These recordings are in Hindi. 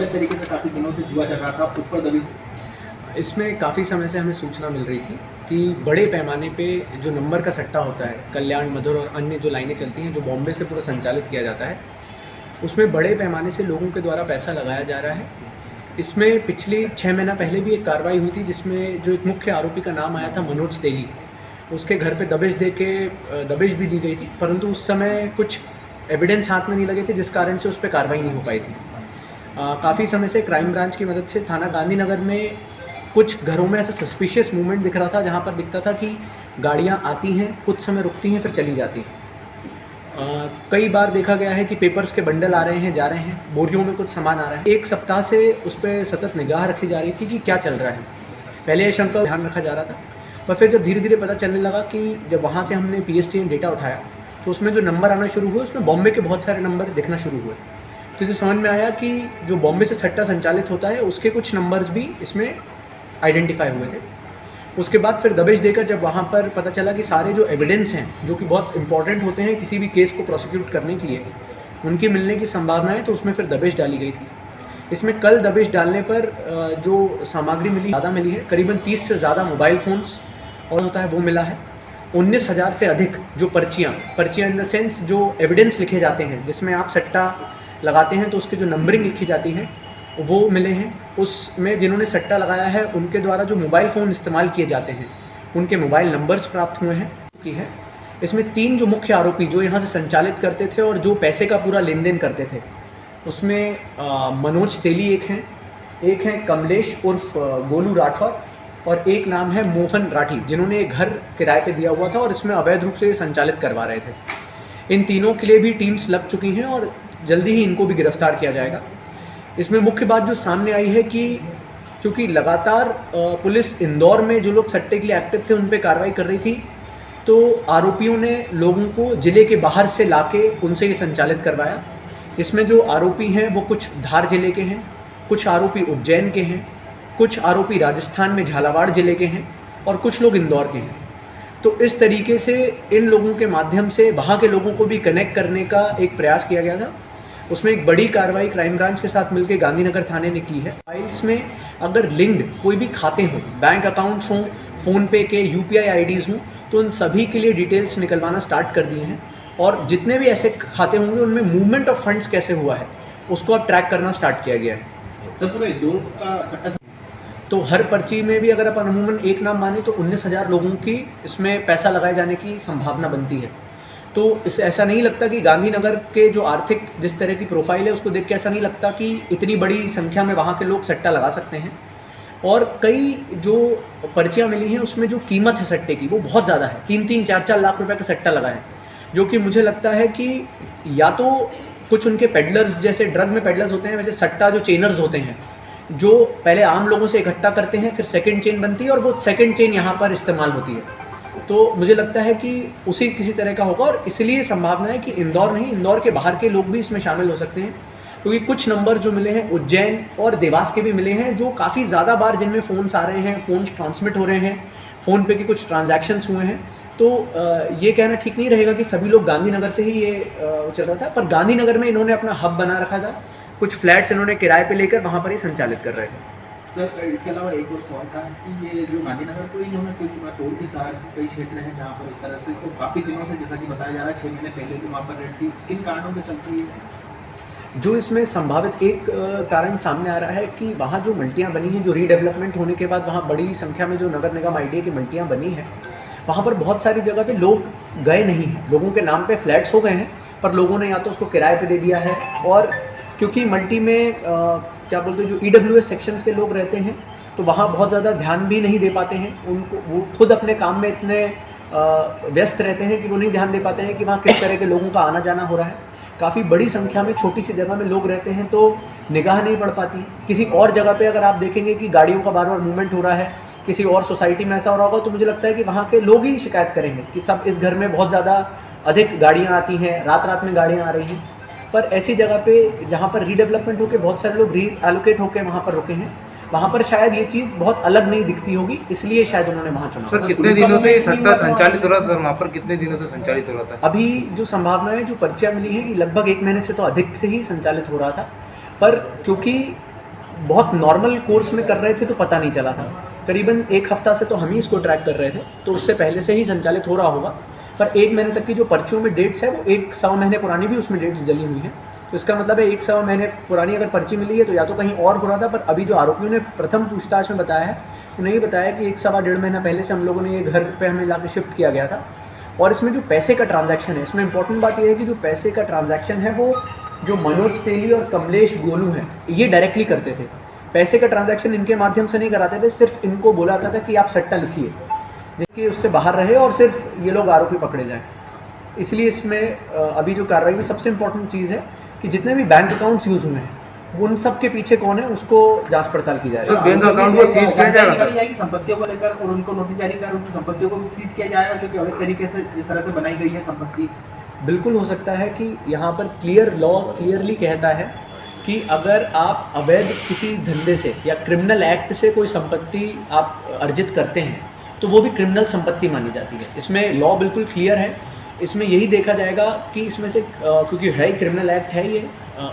अवैध तरीके से काफ़ी दिनों से जुआ चल रहा था, उस पर दबी। इसमें काफ़ी समय से हमें सूचना मिल रही थी कि बड़े पैमाने पे जो नंबर का सट्टा होता है, कल्याण, मधुर और अन्य जो लाइनें चलती हैं जो बॉम्बे से पूरा संचालित किया जाता है, उसमें बड़े पैमाने से लोगों के द्वारा पैसा लगाया जा रहा है। इसमें पिछले 6 महीना पहले भी एक कार्रवाई हुई थी जिसमें जो एक मुख्य आरोपी का नाम आया था मनोज तेली, उसके घर पे दबिश भी दी गई थी, परंतु उस समय कुछ एविडेंस हाथ में नहीं लगे थे जिस कारण से उस पर कार्रवाई नहीं हो पाई थी। काफ़ी समय से क्राइम ब्रांच की मदद से थाना गांधीनगर में कुछ घरों में ऐसा सस्पिशियस मूवमेंट दिख रहा था जहाँ पर दिखता था कि गाड़ियाँ आती हैं, कुछ समय रुकती हैं, फिर चली जाती हैं। कई बार देखा गया है कि पेपर्स के बंडल आ रहे हैं, जा रहे हैं, बोरियों में कुछ सामान आ रहा है। एक सप्ताह से उस पर सतत निगाह रखी जा रही थी कि क्या चल रहा है। पहले ये शंका ध्यान रखा जा रहा था, पर फिर जब धीरे धीरे पता चलने लगा कि जब वहाँ से हमने PSTN डेटा उठाया तो उसमें जो नंबर आना शुरू हुए उसमें बॉम्बे के बहुत सारे नंबर दिखना शुरू हुए। तो इसे समझ में आया कि जो बॉम्बे से सट्टा संचालित होता है उसके कुछ नंबर्स भी इसमें आइडेंटिफाई हुए थे। उसके बाद फिर दबिश देकर जब वहाँ पर पता चला कि सारे जो एविडेंस हैं जो कि बहुत इंपॉर्टेंट होते हैं किसी भी केस को प्रोसिक्यूट करने के लिए, उनकी मिलने की संभावना है, तो उसमें फिर दबिश डाली गई थी। इसमें कल दबिश डालने पर जो सामग्री मिली ज़्यादा मिली है, करीबन 30 से ज़्यादा मोबाइल फ़ोन्स और होता है वो मिला है। 19,000 से अधिक जो पर्चियाँ इन द सेंस जो एविडेंस लिखे जाते हैं जिसमें आप सट्टा लगाते हैं तो उसकी जो नंबरिंग लिखी जाती है वो मिले हैं। उसमें जिन्होंने सट्टा लगाया है उनके द्वारा जो मोबाइल फ़ोन इस्तेमाल किए जाते हैं उनके मोबाइल नंबर्स प्राप्त हुए हैं की है। इसमें 3 जो मुख्य आरोपी जो यहाँ से संचालित करते थे और जो पैसे का पूरा लेन देन करते थे उसमें मनोज तेली एक हैं कमलेश उर्फ गोलू राठौर और एक नाम है मोहन राठी, जिन्होंने एक घर किराए पे दिया हुआ था और इसमें अवैध रूप से ये संचालित करवा रहे थे। इन तीनों के लिए भी टीम्स लग चुकी हैं और जल्दी ही इनको भी गिरफ्तार किया जाएगा। इसमें मुख्य बात जो सामने आई है कि क्योंकि लगातार पुलिस इंदौर में जो लोग सट्टे के लिए एक्टिव थे उन पर कार्रवाई कर रही थी, तो आरोपियों ने लोगों को ज़िले के बाहर से लाके उनसे ये संचालित करवाया। इसमें जो आरोपी हैं वो कुछ धार जिले के हैं, कुछ आरोपी उज्जैन के हैं, कुछ आरोपी राजस्थान में झालावाड़ ज़िले के हैं और कुछ लोग इंदौर के हैं। तो इस तरीके से इन लोगों के माध्यम से वहाँ के लोगों को भी कनेक्ट करने का एक प्रयास किया गया था। उसमें एक बड़ी कार्रवाई क्राइम ब्रांच के साथ मिलकर गांधीनगर थाने ने की है। फाइल्स में अगर लिंक्ड कोई भी खाते हों, बैंक अकाउंट्स हों, फ़ोनपे के UPI IDs हों, तो उन सभी के लिए डिटेल्स निकलवाना स्टार्ट कर दिए हैं और जितने भी ऐसे खाते होंगे उनमें मूवमेंट ऑफ फंड्स कैसे हुआ है उसको अब ट्रैक करना स्टार्ट किया गया है। सर पूरा इंदौर का सट्टा तो हर पर्ची में भी अगर अपन अमूमन एक नाम माने तो 19,000 लोगों की इसमें पैसा लगाए जाने की संभावना बनती है। तो इससे ऐसा नहीं लगता कि गांधीनगर के जो आर्थिक जिस तरह की प्रोफाइल है उसको देख के ऐसा नहीं लगता कि इतनी बड़ी संख्या में वहाँ के लोग सट्टा लगा सकते हैं। और कई जो पर्चियाँ मिली हैं उसमें जो कीमत है सट्टे की वो बहुत ज़्यादा है, 3-3, 4-4 लाख रुपए का सट्टा लगा है, जो कि मुझे लगता है कि या तो कुछ उनके पेडलर्स, जैसे ड्रग में पेडलर्स होते हैं वैसे सट्टा जो चेनर्स होते हैं जो पहले आम लोगों से इकट्ठा करते हैं, फिर सेकंड चेन बनती है और वो सेकंड चेन यहाँ पर इस्तेमाल होती है। तो मुझे लगता है कि उसी किसी तरह का होगा और इसलिए संभावना है कि इंदौर नहीं, इंदौर के बाहर के लोग भी इसमें शामिल हो सकते हैं, क्योंकि कुछ नंबर जो मिले हैं उज्जैन और देवास के भी मिले हैं जो काफ़ी ज़्यादा बार जिनमें फ़ोन्स आ रहे हैं, फ़ोन्स ट्रांसमिट हो रहे हैं, फ़ोनपे के कुछ ट्रांजैक्शंस हुए हैं। तो ये कहना ठीक नहीं रहेगा कि सभी लोग गांधीनगर से ही ये चल रहा था, पर गांधीनगर में इन्होंने अपना हब बना रखा था, कुछ फ्लैट्स इन्होंने किराए पे लेकर वहाँ पर ही संचालित कर रहे थे। सर इसके अलावा एक और सवाल था कि ये जो गांधीनगर को इन्होंने कोई चुना, टोल के साथ कई क्षेत्र हैं जहाँ पर इस तरह से तो काफ़ी दिनों से जैसा कि बताया जा रहा है 6 महीने पहले भी वहाँ पर रेड थी, किन कारणों के चलती है? जो इसमें संभावित एक कारण सामने आ रहा है कि वहाँ जो मल्टियाँ बनी हैं, जो रीडेवलपमेंट होने के बाद वहाँ बड़ी संख्या में जो नगर निगम आईडीए की मल्टियाँ बनी हैं, वहाँ पर बहुत सारी जगह पे लोग गए नहीं हैं, लोगों के नाम पे फ्लैट्स हो गए हैं, पर लोगों ने या तो उसको किराए पे दे दिया है और क्योंकि मल्टी में क्या बोलते हैं जो EWS सेक्शंस के लोग रहते हैं तो वहाँ बहुत ज़्यादा ध्यान भी नहीं दे पाते हैं, उनको वो खुद अपने काम में इतने व्यस्त रहते हैं कि वो नहीं ध्यान दे पाते हैं कि वहाँ किस तरह के लोगों का आना जाना हो रहा है। काफ़ी बड़ी संख्या में छोटी सी जगह में लोग रहते हैं तो निगाह नहीं पड़ पाती। किसी और जगह पे अगर आप देखेंगे कि गाड़ियों का बार बार मूवमेंट हो रहा है, किसी और सोसाइटी में ऐसा हो रहा होगा, तो मुझे लगता है कि वहाँ के लोग ही शिकायत करेंगे कि सब इस घर में बहुत ज़्यादा अधिक गाड़ियाँ आती हैं, रात रात में गाड़ियाँ आ रही हैं। पर ऐसी जगह पे जहाँ पर रीडेवलपमेंट होकर बहुत सारे लोग रीएलोकेट होकर वहाँ पर रुके हैं, वहाँ पर शायद ये चीज़ बहुत अलग नहीं दिखती होगी, इसलिए शायद उन्होंने वहाँ चुना। सर कितने दिनों से ये सट्टा संचालित हो रहा सर, वहाँ पर कितने दिनों से संचालित हो रहा था? अभी जो संभावना है, जो पर्चियाँ मिली है कि लगभग 1 महीने से तो अधिक से ही संचालित हो रहा था, पर क्योंकि बहुत नॉर्मल कोर्स में कर रहे थे तो पता नहीं चला था। करीबन 1 हफ्ता से तो हम ही इसको ट्रैक कर रहे थे, तो उससे पहले से ही संचालित हो रहा होगा। पर 1 महीने तक की जो पर्चियों में डेट्स है वो 1 सवा महीने पुरानी भी उसमें डेट्स डली हुई हैं। तो इसका मतलब है 1 सवा महीने पुरानी अगर पर्ची मिली है तो या तो कहीं और हो रहा था, पर अभी जो आरोपियों ने प्रथम पूछताछ में बताया है उन्हें ये बताया कि 1 सवा डेढ़ महीना पहले से हम लोगों ने ये घर पे हमें लाके शिफ्ट किया गया था। और इसमें जो पैसे का ट्रांजैक्शन है, इसमें इंपॉर्टेंट बात ये है कि जो पैसे का ट्रांजैक्शन है वो जो मनोज तेली और कमलेश गोलू हैं ये डायरेक्टली करते थे। पैसे का ट्रांजैक्शन इनके माध्यम से नहीं कराते थे, सिर्फ इनको बोला जाता था कि आप सट्टा लिखिए, जिसकी उससे बाहर रहे और सिर्फ ये लोग आरोपी पकड़े जाएं। इसलिए इसमें अभी जो कार्रवाई में सबसे इम्पोर्टेंट चीज़ है कि जितने भी बैंक अकाउंट्स यूज़ हुए हैं उन सब के पीछे कौन है उसको जांच पड़ताल की जाए। सर, बैंक अकाउंट को सीज किया जाएगा करी जाएगी संपत्तियों को लेकर, और उनको नोटिस जारी कर उनकी संपत्तियों को भी सीज किया जाएगा, क्योंकि अवैध तरीके से जिस तरह से बनाई गई है संपत्ति। बिल्कुल हो सकता है कि यहाँ पर क्लियर लॉ क्लियरली कहता है कि अगर आप अवैध किसी धंधे से या क्रिमिनल एक्ट से कोई संपत्ति आप अर्जित करते हैं तो वो भी क्रिमिनल संपत्ति मानी जाती है। इसमें लॉ बिल्कुल क्लियर है। इसमें यही देखा जाएगा कि इसमें से क्योंकि है क्रिमिनल एक्ट है ये,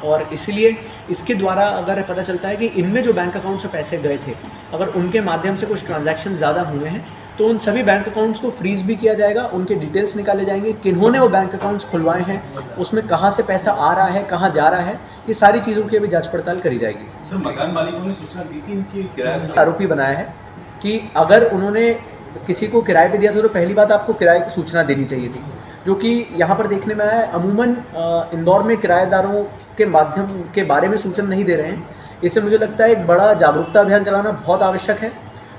और इसलिए इसके द्वारा अगर पता चलता है कि इनमें जो बैंक अकाउंट से पैसे गए थे अगर उनके माध्यम से कुछ ट्रांजैक्शन ज़्यादा हुए हैं तो उन सभी बैंक अकाउंट्स को फ्रीज भी किया जाएगा, उनके डिटेल्स निकाले जाएंगे, किन्होंने वो बैंक अकाउंट्स खुलवाए हैं, उसमें कहाँ से पैसा आ रहा है, कहाँ जा रहा है, ये सारी चीज़ों की अभी जांच पड़ताल करी जाएगी। सर, मकान मालिकों ने सूचना दी कि इनकी किराया आरोपी बनाया है कि अगर उन्होंने किसी को किराए पे दिया था तो पहली बात आपको किराए की सूचना देनी चाहिए थी, जो कि यहाँ पर देखने में आया है। अमूमन इंदौर में किराएदारों के माध्यम के बारे में सूचना नहीं दे रहे हैं। इससे मुझे लगता है एक बड़ा जागरूकता अभियान चलाना बहुत आवश्यक है,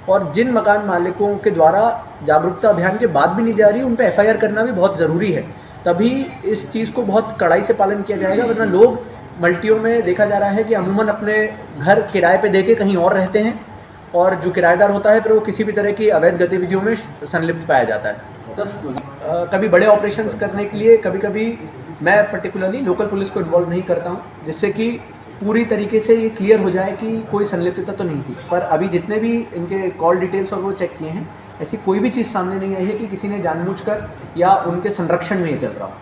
और जिन मकान मालिकों के द्वारा जागरूकता अभियान के बाद भी नहीं जा रही उन पर FIR करना भी बहुत ज़रूरी है। तभी इस चीज़ को बहुत कड़ाई से पालन किया जाएगा, वरना लोग मल्टियों में देखा जा रहा है कि अमूमन अपने घर किराए पे देके कहीं और रहते हैं, और जो किराएदार होता है फिर वो किसी भी तरह की अवैध गतिविधियों में संलिप्त पाया जाता है। कभी बड़े ऑपरेशंस करने के लिए कभी कभी मैं पर्टिकुलरली लोकल पुलिस को इन्वॉल्व नहीं करता हूँ, जिससे कि पूरी तरीके से ये क्लियर हो जाए कि कोई संलिप्तता तो नहीं थी। पर अभी जितने भी इनके कॉल डिटेल्स और वो चेक किए हैं, ऐसी कोई भी चीज़ सामने नहीं आई है कि किसी ने जानबूझकर या उनके संरक्षण में ये चल रहा हो।